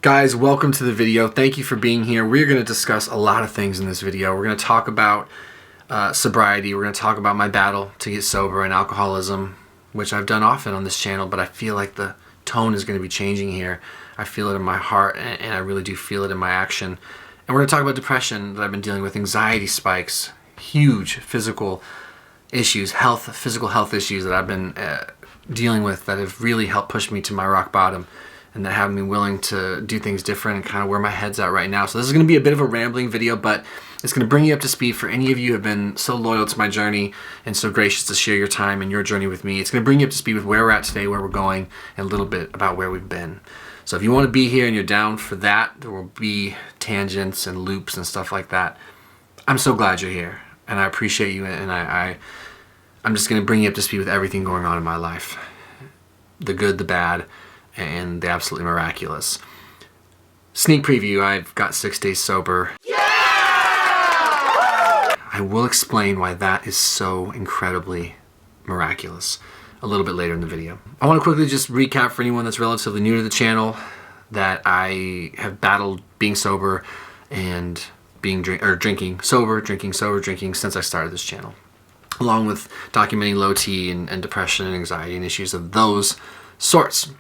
Guys, welcome to the video. Thank you for being here. We're going to discuss a lot of things in this video. We're going to talk about sobriety. We're going to talk about my battle to get sober and alcoholism, which I've done often on this channel, but I feel like the tone is going to be changing here. I feel it in my heart, and I really do feel it in my action. And we're going to talk about depression that I've been dealing with, anxiety spikes, huge physical issues, physical health issues that I've been dealing with that have really helped push me to my rock bottom, and that have me willing to do things different and kind of where my head's at right now. So this is going to be a bit of a rambling video, but it's going to bring you up to speed for any of you who have been so loyal to my journey and so gracious to share your time and your journey with me. It's going to bring you up to speed with where we're at today, where we're going, and a little bit about where we've been. So if you want to be here and you're down for that, there will be tangents and loops and stuff like that. I'm so glad you're here, and I appreciate you, and I'm just going to bring you up to speed with everything going on in my life. The good, the bad, and the absolutely miraculous. Sneak preview, I've got 6 days sober. Yeah! I will explain why that is so incredibly miraculous a little bit later in the video. I want to quickly just recap for anyone that's relatively new to the channel that I have battled being sober and drinking sober since I started this channel, along with documenting low T and depression and anxiety and issues of those sorts.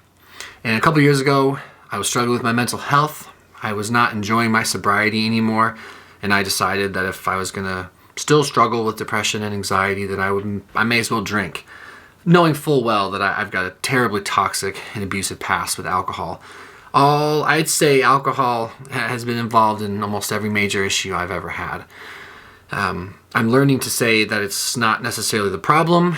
And a couple years ago, I was struggling with my mental health. I was not enjoying my sobriety anymore, and I decided that if I was gonna still struggle with depression and anxiety, that I may as well drink, knowing full well that I've got a terribly toxic and abusive past with alcohol. I'd say alcohol has been involved in almost every major issue I've ever had. I'm learning to say that it's not necessarily the problem.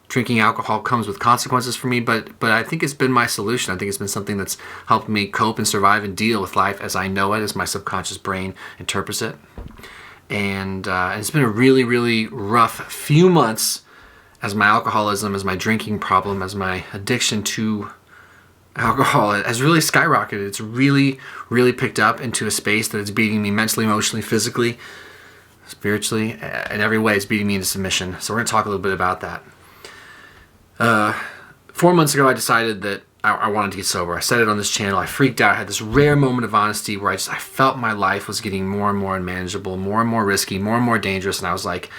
Drinking alcohol comes with consequences for me, but I think it's been my solution. I think it's been something that's helped me cope and survive and deal with life as I know it, as my subconscious brain interprets it. And it's been a really, really rough few months as my alcoholism, as my drinking problem, as my addiction to alcohol has really skyrocketed. It's really, really picked up into a space that is beating me mentally, emotionally, physically, spiritually. In every way, it's beating me into submission. So we're going to talk a little bit about that. 4 months ago, I decided that I wanted to get sober. I said it on this channel. I freaked out. I had this rare moment of honesty where I felt my life was getting more and more unmanageable, more and more risky, more and more dangerous. And I was like,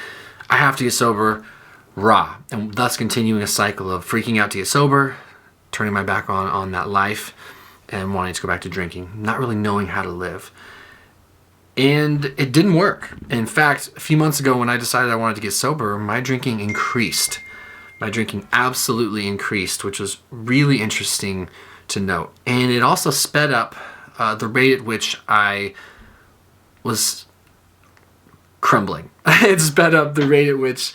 I have to get sober raw. And thus continuing a cycle of freaking out to get sober, turning my back on that life, and wanting to go back to drinking, not really knowing how to live. And it didn't work. In fact, a few months ago when I decided I wanted to get sober, my drinking increased. My drinking absolutely increased, which was really interesting to note. And it also sped up the rate at which I was crumbling. It sped up the rate at which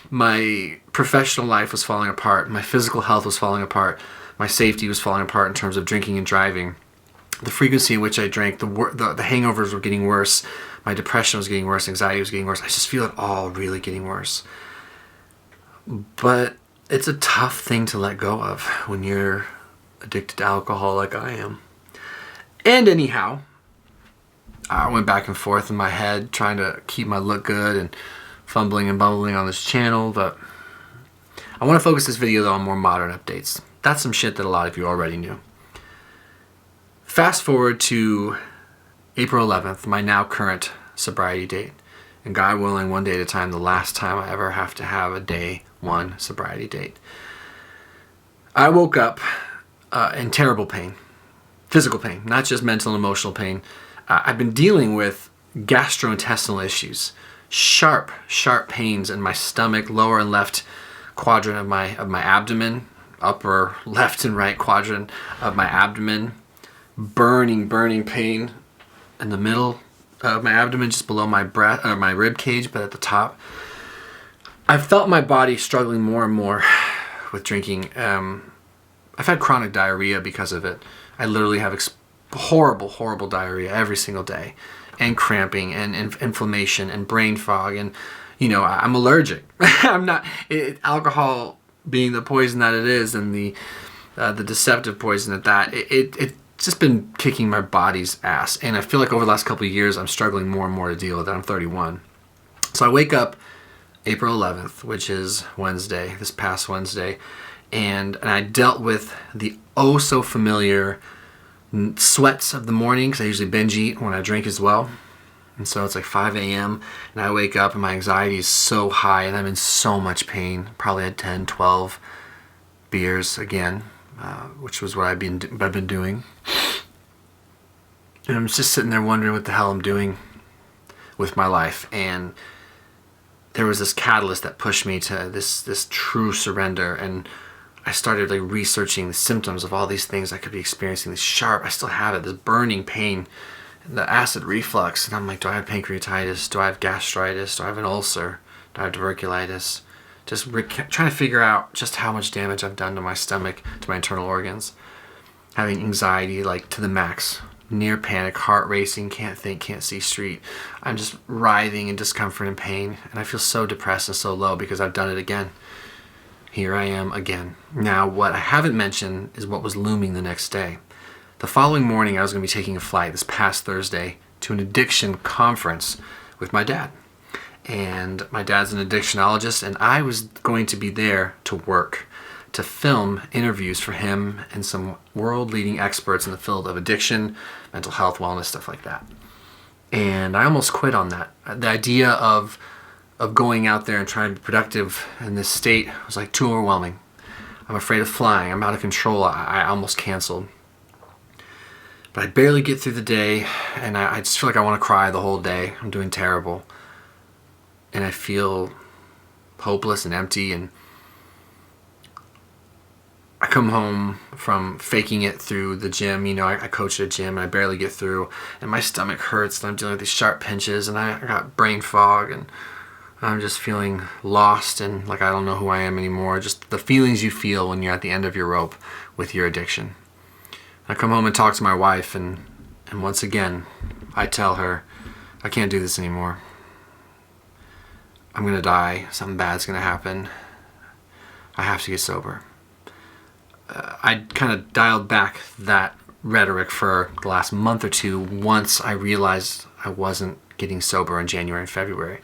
my professional life was falling apart, my physical health was falling apart, my safety was falling apart in terms of drinking and driving. The frequency in which I drank, the hangovers were getting worse, my depression was getting worse, anxiety was getting worse. I just feel it all really getting worse. But it's a tough thing to let go of when you're addicted to alcohol like I am. And anyhow, I went back and forth in my head trying to keep my look good and fumbling and bumbling on this channel, but I want to focus this video though on more modern updates. That's some shit that a lot of you already knew. Fast forward to April 11th, my now current sobriety date. And God willing, one day at a time, the last time I ever have to have a day one sobriety date. I woke up in terrible pain, physical pain, not just mental and emotional pain. I've been dealing with gastrointestinal issues, sharp pains in my stomach, lower and left quadrant of my abdomen, upper left and right quadrant of my abdomen, burning pain in the middle of my abdomen, just below my rib cage, but at the top. I felt my body struggling more and more with drinking. I've had chronic diarrhea because of it. I literally have horrible diarrhea every single day, and cramping and inflammation and brain fog, and I'm allergic. I'm not alcohol being the poison that it is, and the deceptive poison at that. It's just been kicking my body's ass, and I feel like over the last couple of years I'm struggling more and more to deal with it. I'm 31, so I wake up April 11th, which is Wednesday, this past Wednesday, and I dealt with the oh so familiar sweats of the morning, because I usually binge eat when I drink as well. And so it's like 5 a.m. and I wake up and my anxiety is so high and I'm in so much pain. Probably had 10, 12 beers again, which was what I've been doing. And I'm just sitting there wondering what the hell I'm doing with my life. And there was this catalyst that pushed me to this true surrender. And I started like researching the symptoms of all these things I could be experiencing. This sharp, I still have it, this burning pain, the acid reflux. And I'm like, do I have pancreatitis? Do I have gastritis? Do I have an ulcer? Do I have tuberculosis? Just trying to figure out just how much damage I've done to my stomach, to my internal organs. Having anxiety like to the max. Near panic, heart racing, can't think, can't see straight. I'm just writhing in discomfort and pain. And I feel so depressed and so low because I've done it again. Here I am again. Now, what I haven't mentioned is what was looming the next day. The following morning, I was going to be taking a flight this past Thursday to an addiction conference with my dad. And my dad's an addictionologist, and I was going to be there to work, to film interviews for him and some world-leading experts in the field of addiction, mental health, wellness, stuff like that. And I almost quit on that. The idea of going out there and trying to be productive in this state was like too overwhelming. I'm afraid of flying. I'm out of control. I almost canceled. But I barely get through the day, and I just feel like I want to cry the whole day. I'm doing terrible. And I feel hopeless and empty, and I come home from faking it through the gym. You know, I coach at a gym, and I barely get through, and my stomach hurts, and I'm dealing with these sharp pinches, and I got brain fog, and I'm just feeling lost, and like I don't know who I am anymore. Just the feelings you feel when you're at the end of your rope with your addiction. I come home and talk to my wife, and once again, I tell her, I can't do this anymore. I'm going to die. Something bad's going to happen. I have to get sober. I kind of dialed back that rhetoric for the last month or two once I realized I wasn't getting sober in January and February.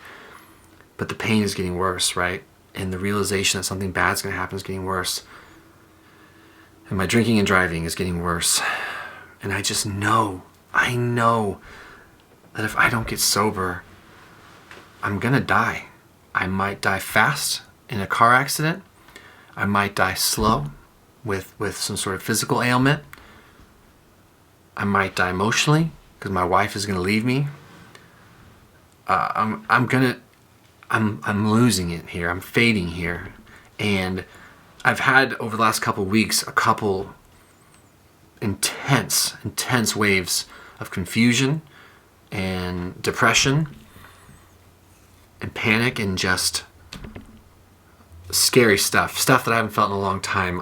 But the pain is getting worse, right? And the realization that something bad's going to happen is getting worse. And my drinking and driving is getting worse. And I just know, I know that if I don't get sober, I'm going to die. I might die fast in a car accident. I might die slow with some sort of physical ailment. I might die emotionally because my wife is going to leave me. I'm losing it here. I'm fading here. And I've had over the last couple weeks a couple intense waves of confusion and depression and panic and just scary stuff that I haven't felt in a long time.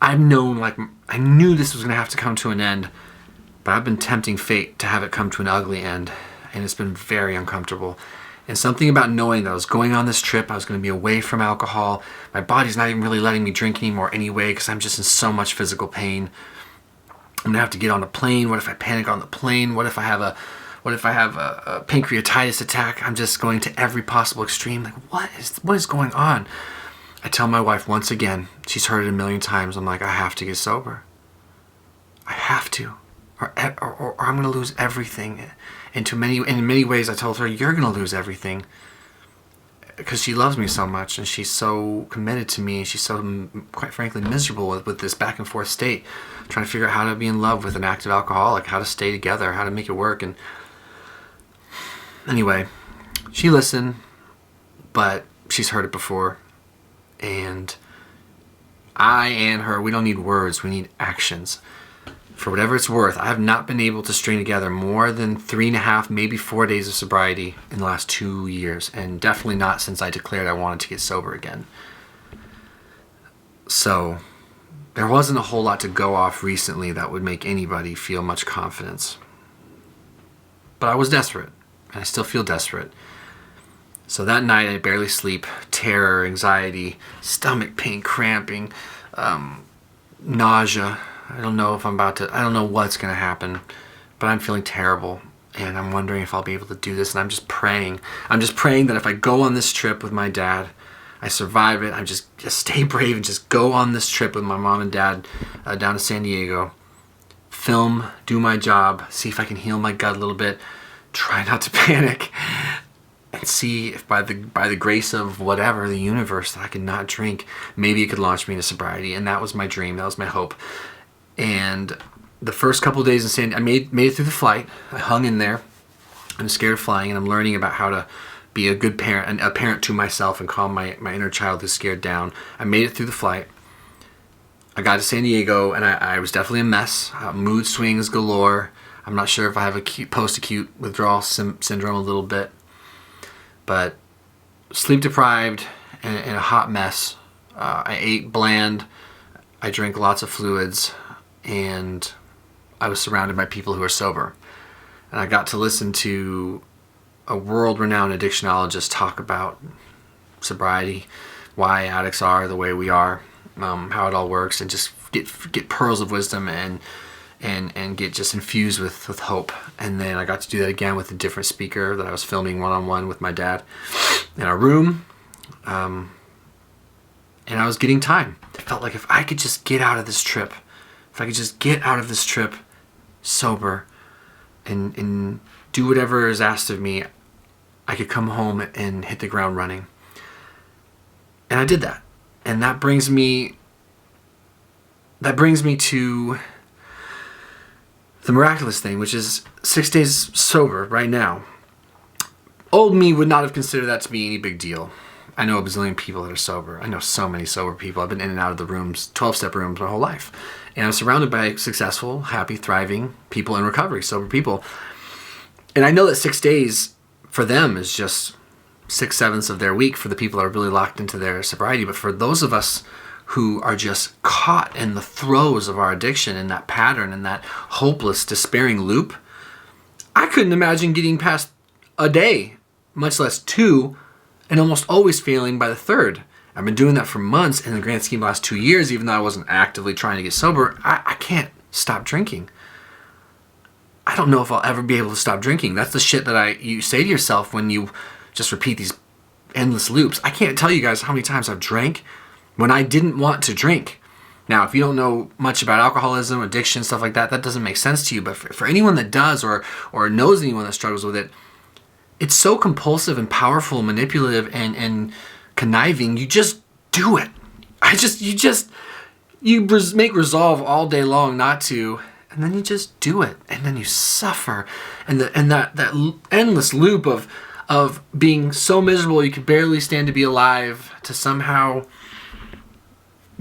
I've known, like, I knew this was going to have to come to an end, but I've been tempting fate to have it come to an ugly end, and it's been very uncomfortable. And something about knowing that I was going on this trip, I was going to be away from alcohol, my body's not even really letting me drink anymore anyway because I'm just in so much physical pain. I'm going to have to get on a plane. What if I panic on the plane? What if I have a pancreatitis attack? I'm just going to every possible extreme. Like, what is going on? I tell my wife once again, she's heard it a million times, I'm like, I have to get sober. I have to. Or I'm going to lose everything. And in many ways, I told her, you're going to lose everything. Because she loves me so much, and she's so committed to me, and she's so, quite frankly, miserable with this back and forth state. Trying to figure out how to be in love with an active alcoholic, how to stay together, how to make it work. And anyway, she listened, but she's heard it before. And I and her, we don't need words, we need actions. For whatever it's worth, I have not been able to string together more than 3.5, maybe 4 days of sobriety in the last 2 years, and definitely not since I declared I wanted to get sober again. So there wasn't a whole lot to go off recently that would make anybody feel much confidence. But I was desperate, and I still feel desperate. So that night I barely sleep, terror, anxiety, stomach pain, cramping, nausea. I don't know what's going to happen, but I'm feeling terrible, and I'm wondering if I'll be able to do this, and I'm just praying. I'm just praying that if I go on this trip with my dad, I survive it, I just stay brave and just go on this trip with my mom and dad down to San Diego, film, do my job, see if I can heal my gut a little bit, try not to panic, and see if by the grace of whatever, the universe, that I could not drink, maybe it could launch me into sobriety. And that was my dream. That was my hope. And the first couple of days in San Diego, I made it through the flight. I hung in there. I'm scared of flying, and I'm learning about how to be a good parent and a parent to myself and calm my inner child who's scared down. I made it through the flight. I got to San Diego, and I was definitely a mess. Mood swings galore. I'm not sure if I have a post-acute withdrawal syndrome a little bit. But sleep deprived and a hot mess. I ate bland. I drank lots of fluids. And I was surrounded by people who are sober. And I got to listen to a world-renowned addictionologist talk about sobriety, why addicts are the way we are, how it all works, and just get pearls of wisdom and get just infused with hope. And then I got to do that again with a different speaker that I was filming one-on-one with my dad in our room. And I was getting time. I felt like if I could just get out of this trip, sober and do whatever is asked of me, I could come home and hit the ground running. And I did that. And that brings me to the miraculous thing, which is 6 days sober right now. Old me would not have considered that to be any big deal. I know a bazillion people that are sober. I know so many sober people. I've been in and out of the rooms, 12-step rooms, my whole life. And I'm surrounded by successful, happy, thriving people in recovery, sober people. And I know that 6 days for them is just 6/7 of their week for the people that are really locked into their sobriety. But for those of us who are just caught in the throes of our addiction, in that pattern, in that hopeless, despairing loop, I couldn't imagine getting past a day, much less two, and almost always failing by the third. I've been doing that for months. In the grand scheme of the last 2 years, even though I wasn't actively trying to get sober, I can't stop drinking. I don't know if I'll ever be able to stop drinking. That's the shit that you say to yourself when you just repeat these endless loops. I can't tell you guys how many times I've drank when I didn't want to drink. Now, if you don't know much about alcoholism, addiction, stuff like that, that doesn't make sense to you. But for anyone that does or knows anyone that struggles with it, it's so compulsive and powerful, manipulative and conniving. You just do it. You make resolve all day long not to, and then you just do it, and then you suffer, and that endless loop of being so miserable you could barely stand to be alive to somehow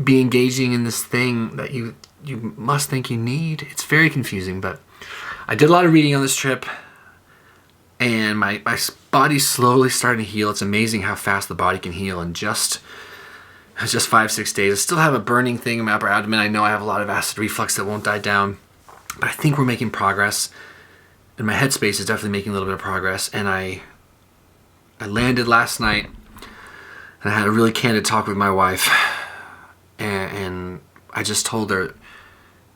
be engaging in this thing that you must think you need. It's very confusing, but I did a lot of reading on this trip, and my body's slowly starting to heal. It's amazing how fast the body can heal in just 5-6 days. I still have a burning thing in my upper abdomen. I know I have a lot of acid reflux that won't die down, but I think we're making progress, and my headspace is definitely making a little bit of progress. And I landed last night, and I had a really candid talk with my wife, and I just told her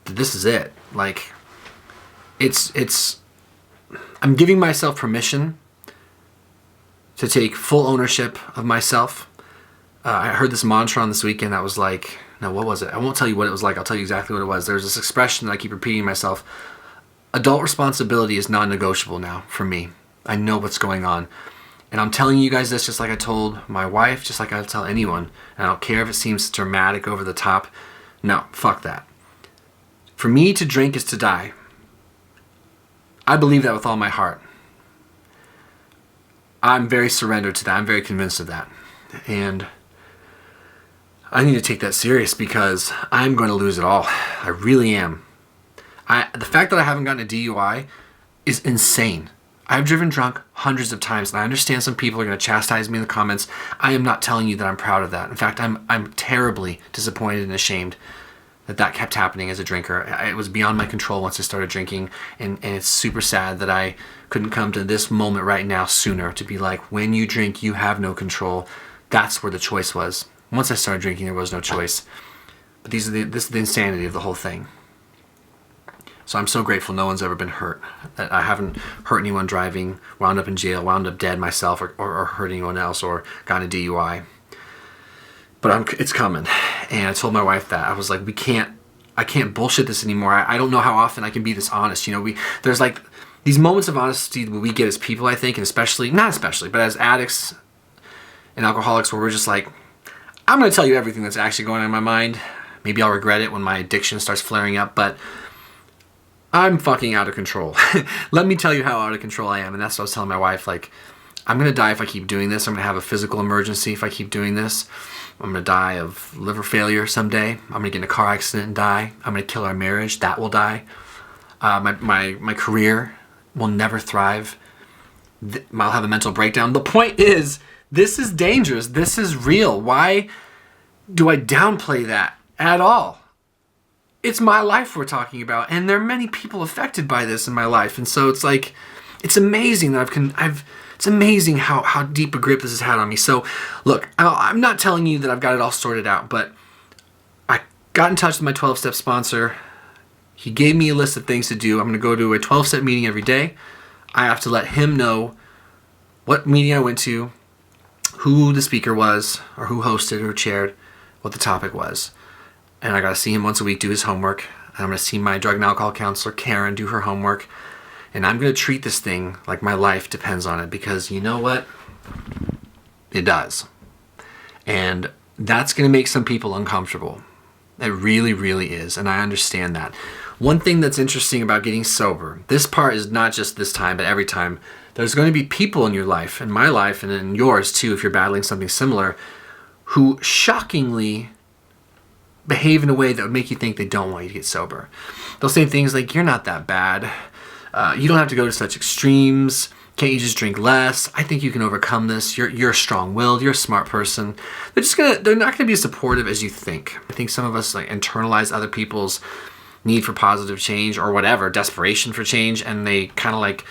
that this is it. Like, I'm giving myself permission to take full ownership of myself. I heard this mantra on this weekend that was like, no, what was it? I won't tell you what it was like. I'll tell you exactly what it was. There's this expression that I keep repeating to myself. Adult responsibility is non-negotiable now for me. I know what's going on. And I'm telling you guys this just like I told my wife, just like I tell anyone. And I don't care if it seems dramatic, over the top. No, fuck that. For me to drink is to die. I believe that with all my heart. I'm very surrendered to that. I'm very convinced of that. And I need to take that serious because I'm going to lose it all. I really am. The fact that I haven't gotten a DUI is insane. I've driven drunk hundreds of times, and I understand some people are going to chastise me in the comments. I am not telling you that I'm proud of that. In fact, I'm terribly disappointed and ashamed that kept happening as a drinker. It was beyond my control once I started drinking, and it's super sad that I couldn't come to this moment right now sooner to be like, when you drink, you have no control. That's where the choice was. Once I started drinking, there was no choice. But this is the insanity of the whole thing. So I'm so grateful no one's ever been hurt. That I haven't hurt anyone driving, wound up in jail, wound up dead myself, or hurt anyone else, or gotten a DUI. But it's coming. And I told my wife that. I was like, I can't bullshit this anymore. I don't know how often I can be this honest. You know, there's like these moments of honesty that we get as people, I think, and especially, not especially, but as addicts and alcoholics, where we're just like, I'm going to tell you everything that's actually going on in my mind. Maybe I'll regret it when my addiction starts flaring up, but I'm fucking out of control. Let me tell you how out of control I am. And that's what I was telling my wife, like, I'm going to die if I keep doing this. I'm going to have a physical emergency if I keep doing this. I'm going to die of liver failure someday. I'm going to get in a car accident and die. I'm going to kill our marriage. That will die. My career will never thrive. I'll have a mental breakdown. The point is, this is dangerous. This is real. Why do I downplay that at all? It's my life we're talking about, and there are many people affected by this in my life. And so it's like, it's amazing that it's amazing how deep a grip this has had on me. So look, I'm not telling you that I've got it all sorted out, but I got in touch with my 12-step sponsor. He gave me a list of things to do. I'm going to go to a 12-step meeting every day. I have to let him know what meeting I went to, who the speaker was, or who hosted or chaired, what the topic was. And I got to see him once a week, do his homework. I'm going to see my drug and alcohol counselor, Karen, do her homework. And I'm going to treat this thing like my life depends on it, because you know what? It does. And that's going to make some people uncomfortable. It really, really is. And I understand that. One thing that's interesting about getting sober, this part is not just this time, but every time, there's going to be people in your life, in my life, and in yours too, if you're battling something similar, who shockingly behave in a way that would make you think they don't want you to get sober. They'll say things like, you're not that bad. You don't have to go to such extremes. Can't you just drink less? I think you can overcome this. You're strong-willed. You're a smart person. They're not gonna be as supportive as you think. I think some of us like internalize other people's need for positive change or whatever, desperation for change, and they kind of like,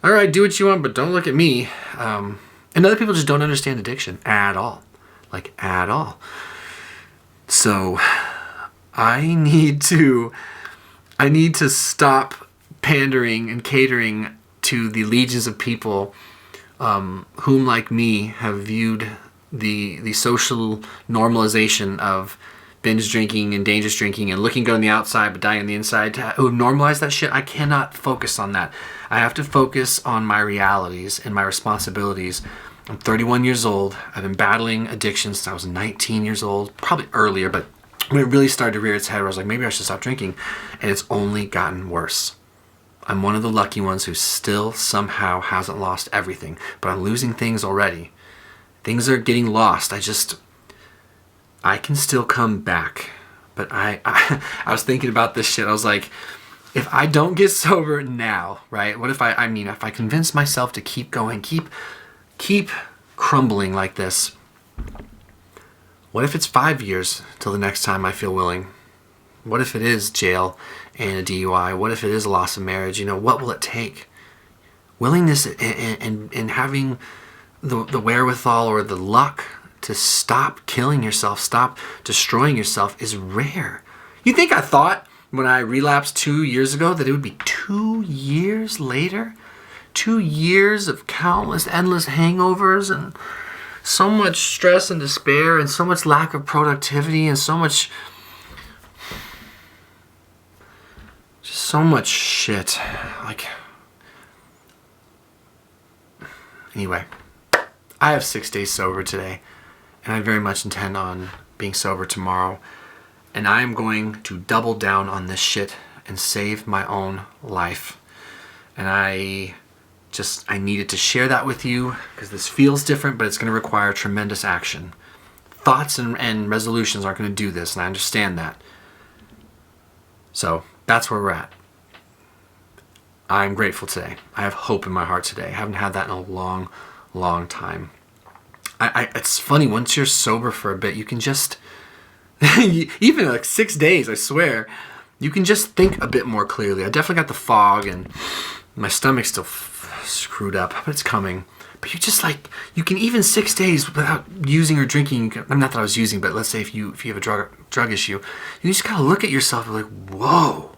all right, do what you want, but don't look at me. And other people just don't understand addiction at all, like at all. So I need to stop pandering and catering to the legions of people whom, like me, have viewed the social normalization of binge drinking and dangerous drinking and looking good on the outside but dying on the inside, who normalize that shit. I cannot focus on that. I have to focus on my realities and my responsibilities. I'm 31 years old. I've been battling addiction since I was 19 years old, probably earlier, but when it really started to rear its head, I was like, maybe I should stop drinking, and it's only gotten worse. I'm one of the lucky ones who still somehow hasn't lost everything, but I'm losing things already. Things are getting lost. I can still come back, but I was thinking about this shit. I was like, if I don't get sober now, right? What if if I convince myself to keep going, keep crumbling like this, what if it's 5 years till the next time I feel willing? What if it is jail and a DUI? What if it is a loss of marriage? You know, what will it take? Willingness and having the wherewithal or the luck to stop killing yourself, stop destroying yourself is rare. You think I thought when I relapsed 2 years ago that it would be 2 years later? 2 years of countless, endless hangovers and so much stress and despair and so much lack of productivity and so much shit. Like, anyway, I have 6 days sober today, and I very much intend on being sober tomorrow, and I am going to double down on this shit and save my own life. And I needed to share that with you because this feels different, but it's going to require tremendous action. Thoughts and resolutions aren't going to do this, and I understand that. So that's where we're at. I'm grateful today. I have hope in my heart today. I haven't had that in a long, long time. It's funny, once you're sober for a bit, you can just, even like 6 days, I swear, you can just think a bit more clearly. I definitely got the fog and my stomach's still screwed up, but it's coming. But you can even 6 days without using or drinking. Not that I was using, but let's say if you have a drug issue, you just gotta look at yourself and like, whoa,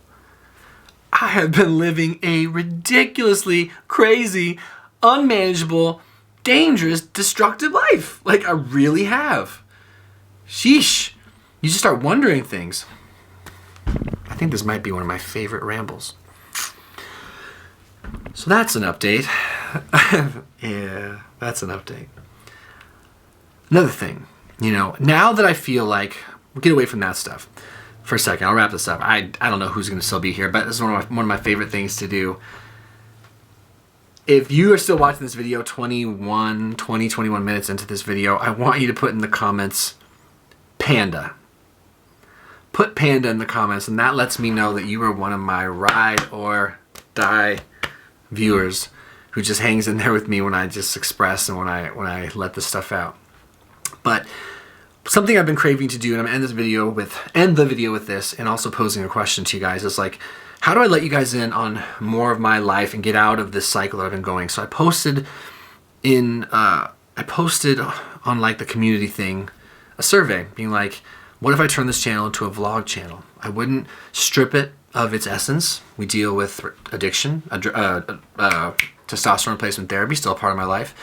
I have been living a ridiculously crazy, unmanageable, dangerous, destructive life. Like, I really have. Sheesh. You just start wondering things. think this might be one of my favorite rambles. So that's an update. Yeah, that's an update. Another thing, you know, now that I feel like, we'll get away from that stuff for a second. I'll wrap this up. I don't know who's going to still be here, but this is one of my favorite things to do. If you are still watching this video 21 minutes into this video, I want you to put in the comments, panda. Put panda in the comments, and that lets me know that you are one of my ride or die viewers who just hangs in there with me when I just express and when I let this stuff out. But something I've been craving to do, and I'm gonna end the video with this, and also posing a question to you guys, is like, how do I let you guys in on more of my life and get out of this cycle that I've been going? So I posted on like the community thing a survey being like, what if I turn this channel into a vlog channel? I wouldn't strip it of its essence. We deal with addiction, testosterone replacement therapy, still a part of my life,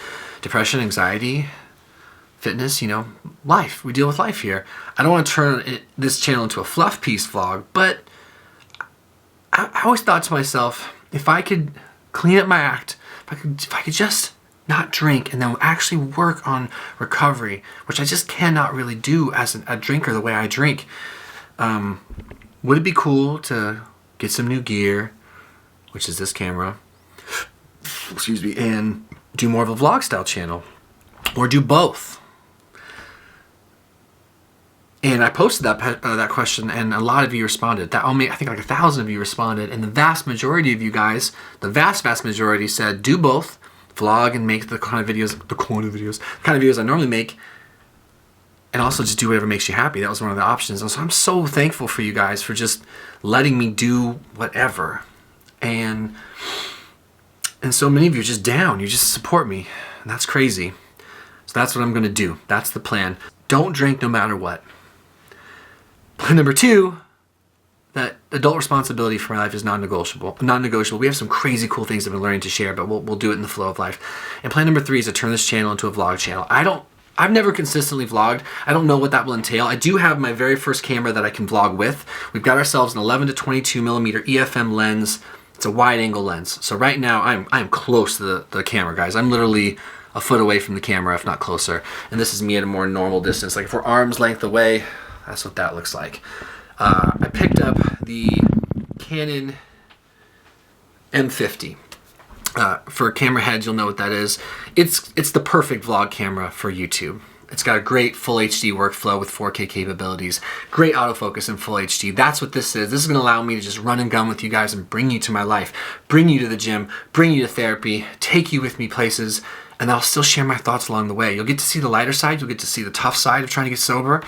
depression, anxiety, fitness, you know, life. We deal with life here. I don't want to turn this channel into a fluff piece vlog, but I always thought to myself, if I could clean up my act, if I could just not drink and then actually work on recovery, which I just cannot really do as a drinker the way I drink, would it be cool to get some new gear, which is this camera, excuse me, and do more of a vlog style channel, or do both? And I posted that question, and a lot of you responded. I think like 1,000 of you responded, and the vast majority of you guys, the vast majority said do both, vlog and make the kind of videos I normally make, and also just do whatever makes you happy. That was one of the options. And so I'm so thankful for you guys for just letting me do whatever. And so many of you are just down. You just support me, and that's crazy. So that's what I'm gonna do. That's the plan. Don't drink no matter what. Plan number 2, that adult responsibility for my life is non-negotiable. We have some crazy cool things I've been learning to share, but we'll do it in the flow of life. And plan number 3 is to turn this channel into a vlog channel. I've never consistently vlogged. I don't know what that will entail. I do have my very first camera that I can vlog with. We've got ourselves an 11 to 22 millimeter EFM lens. It's a wide angle lens. So right now I'm close to the camera, guys. I'm literally a foot away from the camera, if not closer. And this is me at a more normal distance. Like if we're arm's length away, that's what that looks like. I picked up the Canon M50. For camera heads, you'll know what that is. It's the perfect vlog camera for YouTube. It's got a great full HD workflow with 4K capabilities, great autofocus in full HD. That's what this is. This is gonna allow me to just run and gun with you guys and bring you to my life, bring you to the gym, bring you to therapy, take you with me places, and I'll still share my thoughts along the way. You'll get to see the lighter side, you'll get to see the tough side of trying to get sober.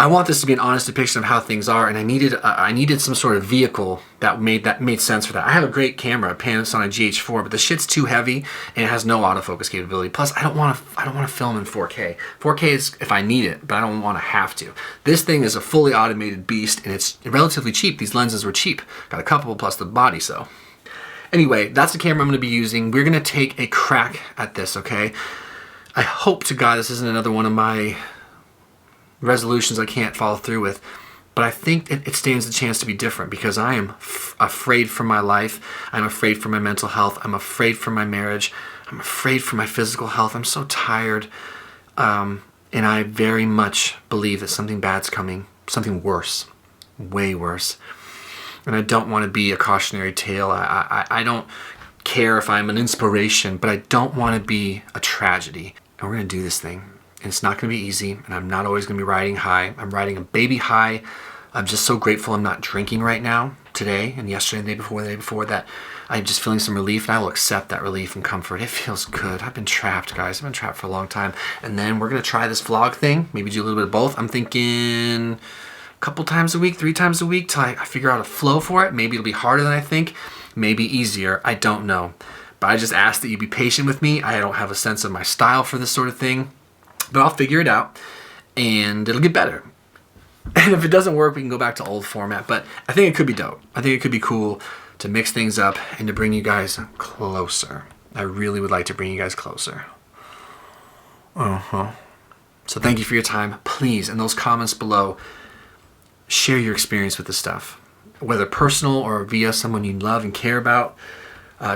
I want this to be an honest depiction of how things are, and I needed some sort of vehicle that made sense for that. I have a great camera, a Panasonic GH4, but the shit's too heavy and it has no autofocus capability. Plus, I don't want to film in 4K. 4K is if I need it, but I don't want to have to. This thing is a fully automated beast, and it's relatively cheap. These lenses were cheap. Got a couple plus the body, so. Anyway, that's the camera I'm going to be using. We're going to take a crack at this, okay? I hope to God this isn't another one of my resolutions I can't follow through with, but I think it stands the chance to be different because I am afraid for my life. I'm afraid for my mental health. I'm afraid for my marriage. I'm afraid for my physical health. I'm so tired, and I very much believe that something bad's coming, something worse, way worse. And I don't want to be a cautionary tale. I don't care if I'm an inspiration, but I don't want to be a tragedy. And we're going to do this thing. And it's not going to be easy, and I'm not always going to be riding high. I'm riding a baby high. I'm just so grateful I'm not drinking right now, today, and yesterday, and the day before, that I'm just feeling some relief, and I will accept that relief and comfort. It feels good. I've been trapped, guys. I've been trapped for a long time. And then we're going to try this vlog thing, maybe do a little bit of both. I'm thinking a couple times a week, 3 times a week, till I figure out a flow for it. Maybe it'll be harder than I think, maybe easier. I don't know. But I just ask that you be patient with me. I don't have a sense of my style for this sort of thing. But I'll figure it out, and it'll get better. And if it doesn't work, we can go back to old format. But I think it could be dope. I think it could be cool to mix things up and to bring you guys closer. I really would like to bring you guys closer. So thank you for your time. Please, in those comments below, share your experience with this stuff. whether personal or via someone you love and care about.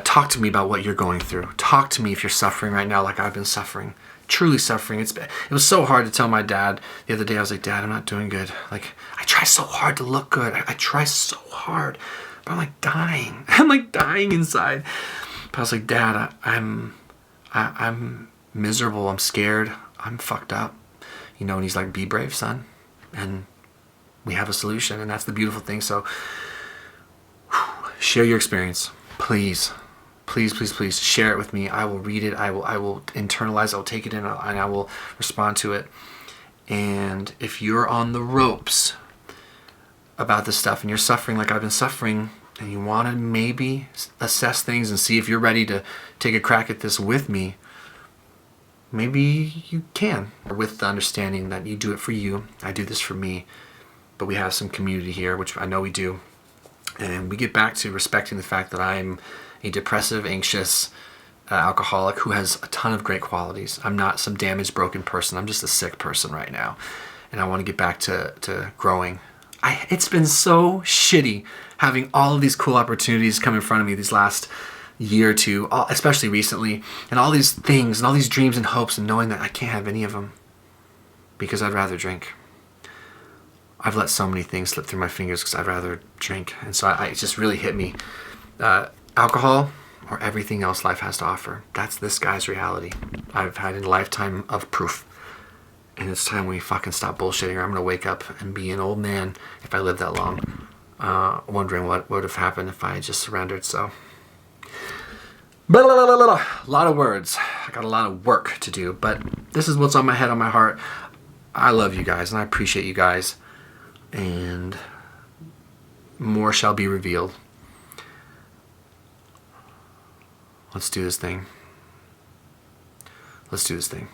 Talk to me about what you're going through. Talk to me if you're suffering right now like I've been suffering. Truly suffering. It was so hard to tell my dad the other day. I was like, Dad, I'm not doing good. Like, I try so hard to look good. I try so hard, but I'm like dying. I'm like dying inside. But I was like, Dad, I'm miserable. I'm scared. I'm fucked up. You know, and he's like, be brave, son. And we have a solution, and that's the beautiful thing. So share your experience. Please, please, please, please share it with me. I will read it. I will internalize. I will take it in, and I will respond to it. And if you're on the ropes about this stuff and you're suffering like I've been suffering, and you want to maybe assess things and see if you're ready to take a crack at this with me, maybe you can, with the understanding that you do it for you. I do this for me, but we have some community here, which I know we do. And we get back to respecting the fact that I'm a depressive, anxious alcoholic who has a ton of great qualities. I'm not some damaged, broken person. I'm just a sick person right now. And I want to get back to growing. It's been so shitty having all of these cool opportunities come in front of me these last year or two, especially recently, and all these things and all these dreams and hopes, and knowing that I can't have any of them because I'd rather drink. I've let so many things slip through my fingers because I'd rather drink. And so it just really hit me. Alcohol or everything else life has to offer. That's this guy's reality. I've had a lifetime of proof. And it's time we fucking stop bullshitting, or I'm going to wake up and be an old man if I live that long. Wondering what would have happened if I had just surrendered. So, a lot of words. I got a lot of work to do. But this is what's on my head, on my heart. I love you guys and I appreciate you guys. And more shall be revealed. Let's do this thing. Let's do this thing.